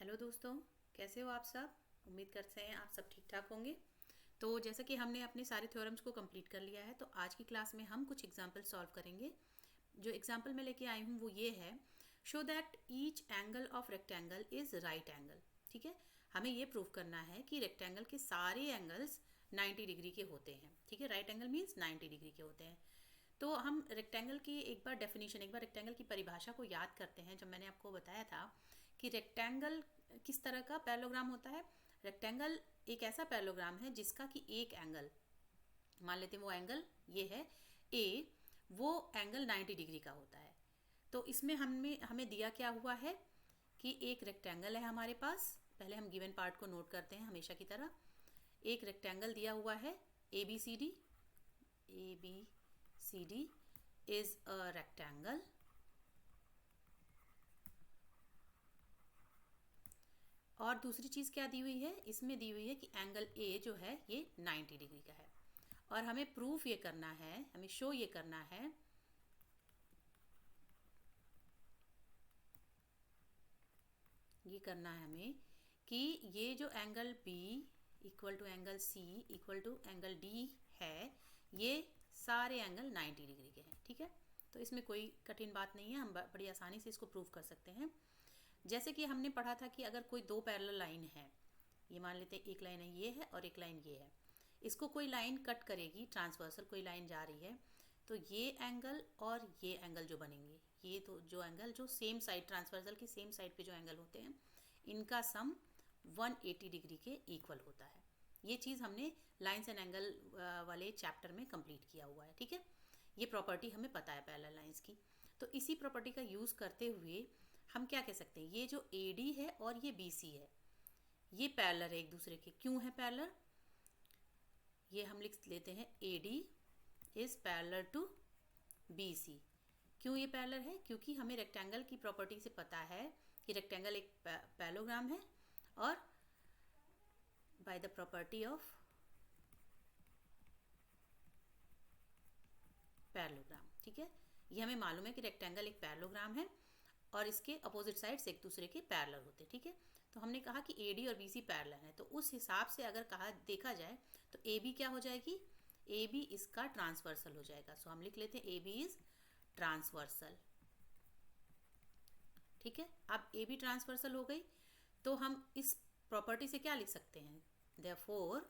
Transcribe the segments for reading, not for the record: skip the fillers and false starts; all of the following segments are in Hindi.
हेलो दोस्तों, कैसे हो आप सब। उम्मीद करते हैं आप सब ठीक ठाक होंगे। तो जैसा कि हमने अपने सारे थ्योरम्स को कंप्लीट कर लिया है, तो आज की क्लास में हम कुछ एग्जाम्पल सॉल्व करेंगे। जो एग्जाम्पल मैं लेके आई हूँ वो ये है, show that each angle of rectangle is right angle. ठीक है, हमें ये प्रूव करना है कि रेक्टेंगल के सारे एंगल्स 90 डिग्री के होते हैं। ठीक है, राइट एंगल मीन्स 90 डिग्री के होते हैं। तो हम रेक्टेंगल की एक बार डेफिनेशन, एक बार रेक्टेंगल की परिभाषा को याद करते हैं। जब मैंने आपको बताया था कि रेक्टेंगल किस तरह का पैरेललोग्राम होता है। रेक्टेंगल एक ऐसा पैरेललोग्राम है जिसका कि एक एंगल, मान लेते हैं वो एंगल ये है ए, वो एंगल 90 डिग्री का होता है। तो इसमें हमें हमें दिया क्या हुआ है कि एक रेक्टेंगल है हमारे पास। पहले हम गिवन पार्ट को नोट करते हैं हमेशा की तरह। एक रेक्टेंगल दिया हुआ है A B C D, A B C D is a rectangle. और दूसरी चीज़ क्या दी हुई है, इसमें दी हुई है कि एंगल ए जो है ये 90 डिग्री का है। और हमें प्रूफ ये करना है, हमें शो ये करना है हमें कि ये जो angle B equal to angle C equal to angle D है, ये सारे एंगल 90 डिग्री के हैं। ठीक है, तो इसमें कोई कठिन बात नहीं है, हम बड़ी आसानी से इसको प्रूव कर सकते हैं। जैसे कि हमने पढ़ा था कि अगर कोई दो पैरेलल लाइन है, ये मान लेते हैं एक लाइन है ये है और एक लाइन ये है, इसको कोई लाइन कट करेगी, ट्रांसवर्सल कोई लाइन जा रही है, तो ये एंगल और ये एंगल जो बनेंगे, ये तो जो एंगल जो सेम साइड, ट्रांसवर्सल की सेम साइड पे जो एंगल होते हैं, इनका सम 180 डिग्री के इक्वल होता है। ये चीज़ हमने लाइन्स एंड एंगल वाले चैप्टर में कंप्लीट किया हुआ है। ठीक है, ये प्रॉपर्टी हमें पता है पैरेलल लाइन्स की। तो इसी प्रॉपर्टी का यूज़ करते हुए हम क्या कह सकते हैं, ये जो ए डी है और ये बी सी है, ये पैरेलल है एक दूसरे के। क्यों है पैरेलल, ये हम लिख लेते हैं A D is parallel to B C. क्यों ये पैरेलल है, क्योंकि हमें रेक्टेंगल की प्रॉपर्टी से पता है कि रेक्टेंगल एक पैरेललोग्राम है, और by the property of parallelogram. ठीक है, ये हमें मालूम है कि रेक्टेंगल एक पैरेललोग्राम है और इसके अपोजिट साइड्स एक दूसरे के पैरेलल होते हैं। ठीक है, तो हमने कहा कि ए डी और बी सी पैरेलल है, तो उस हिसाब से अगर कहा देखा जाए तो ए बी क्या हो जाएगी, ए बी इसका ट्रांसवर्सल हो जाएगा। सो हम लिख लेते हैं ए बी इज ट्रांसवर्सल। ठीक है, अब ए बी ट्रांसवर्सल हो गई, तो हम इस प्रॉपर्टी से क्या लिख सकते हैं, देयरफॉर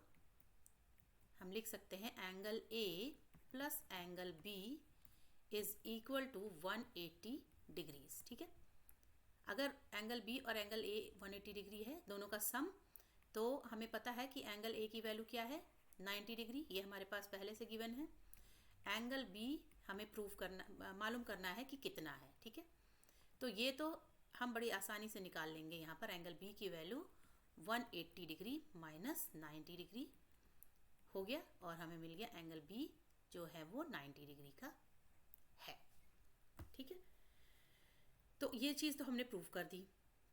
हम लिख सकते हैं angle A plus angle B is equal to 180 degrees. ठीक है, अगर एंगल बी और एंगल ए 180 डिग्री है, दोनों का सम, तो हमें पता है कि एंगल ए की वैल्यू क्या है, 90 डिग्री, ये हमारे पास पहले से गिवन है। एंगल बी हमें प्रूव करना, मालूम करना है कि कितना है। ठीक है, तो ये तो हम बड़ी आसानी से निकाल लेंगे। यहाँ पर एंगल बी की वैल्यू 180 डिग्री माइनस 90 डिग्री हो गया, और हमें मिल गया एंगल बी जो है वो 90 डिग्री का है। ठीक है, तो ये चीज़ तो हमने प्रूव कर दी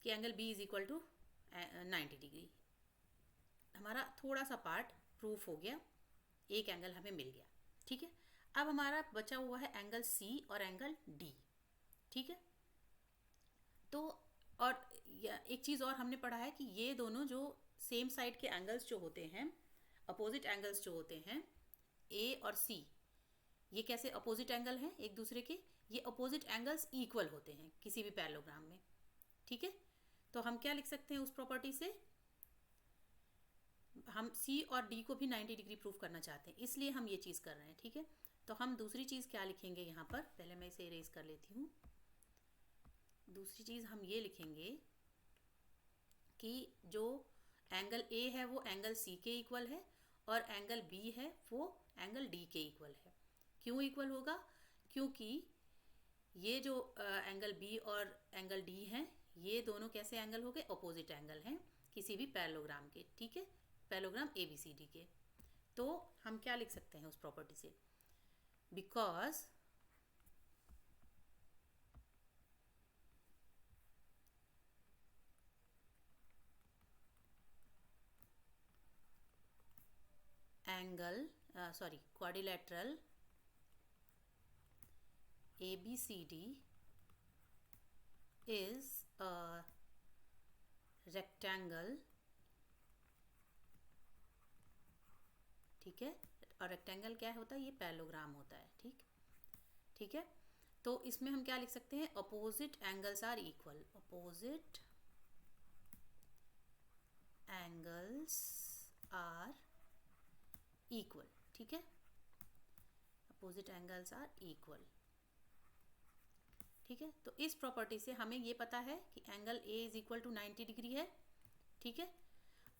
कि angle B is equal to 90 degree. हमारा थोड़ा सा पार्ट प्रूफ हो गया, एक एंगल हमें मिल गया। ठीक है, अब हमारा बचा हुआ है एंगल सी और एंगल डी। ठीक है, तो और एक चीज़ और हमने पढ़ा है कि ये दोनों जो सेम साइड के एंगल्स जो होते हैं, अपोजिट एंगल्स जो होते हैं ए और सी, ये कैसे अपोजिट एंगल हैं एक दूसरे के, ये अपोजिट एंगल्स इक्वल होते हैं किसी भी पैरेललोग्राम में। ठीक है, तो हम क्या लिख सकते हैं उस प्रॉपर्टी से, हम सी और डी को भी 90 डिग्री प्रूफ करना चाहते हैं, इसलिए हम ये चीज़ कर रहे हैं। ठीक है, तो हम दूसरी चीज़ क्या लिखेंगे यहाँ पर, पहले मैं इसे इरेज कर लेती हूँ। दूसरी चीज़ हम ये लिखेंगे कि जो एंगल ए है वो एंगल सी के इक्वल है, और एंगल बी है वो एंगल डी के इक्वल है। क्यों इक्वल होगा, क्योंकि ये जो एंगल बी और एंगल डी हैं, ये दोनों कैसे एंगल हो गए, अपोजिट एंगल हैं किसी भी पैरेललोग्राम के। ठीक है, parallelogram A B C D के। तो हम क्या लिख सकते हैं उस प्रॉपर्टी से, because angle quadrilateral ABCD is a rectangle, ठीक है, और रेक्टेंगल क्या होता है, ये पैरेललोग्राम होता है, ठीक है। तो इसमें हम क्या लिख सकते हैं, opposite angles are equal, opposite angles are equal, ठीक है, अपोजिट एंगल्स आर इक्वल, ठीक है। तो इस प्रॉपर्टी से हमें ये पता है कि angle A is equal to 90 degree है, ठीक है,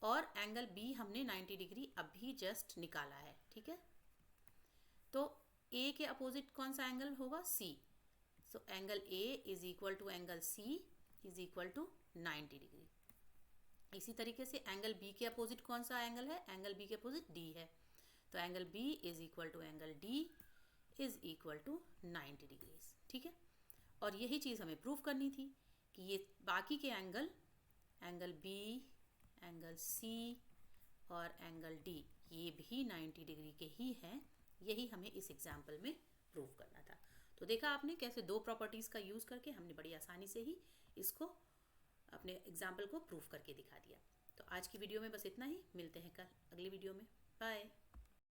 और एंगल बी हमने 90 डिग्री अभी जस्ट निकाला है, ठीक है। तो ए के अपोजिट कौन सा एंगल होगा, C, so angle A is equal to angle C is equal to 90 degree. इसी तरीके से एंगल बी के अपोजिट कौन सा एंगल है, एंगल बी के अपोजिट डी है, तो angle B is equal to angle D is equal to 90 degrees, ठीक है। और यही चीज़ हमें प्रूव करनी थी कि ये बाकी के angle, angle B, angle C और एंगल डी, ये भी 90 डिग्री के ही हैं। यही हमें इस एग्जाम्पल में प्रूव करना था। तो देखा आपने कैसे दो प्रॉपर्टीज़ का यूज़ करके हमने बड़ी आसानी से ही इसको अपने एग्जाम्पल को प्रूव करके दिखा दिया। तो आज की वीडियो में बस इतना ही, मिलते हैं कल अगली वीडियो में, बाय।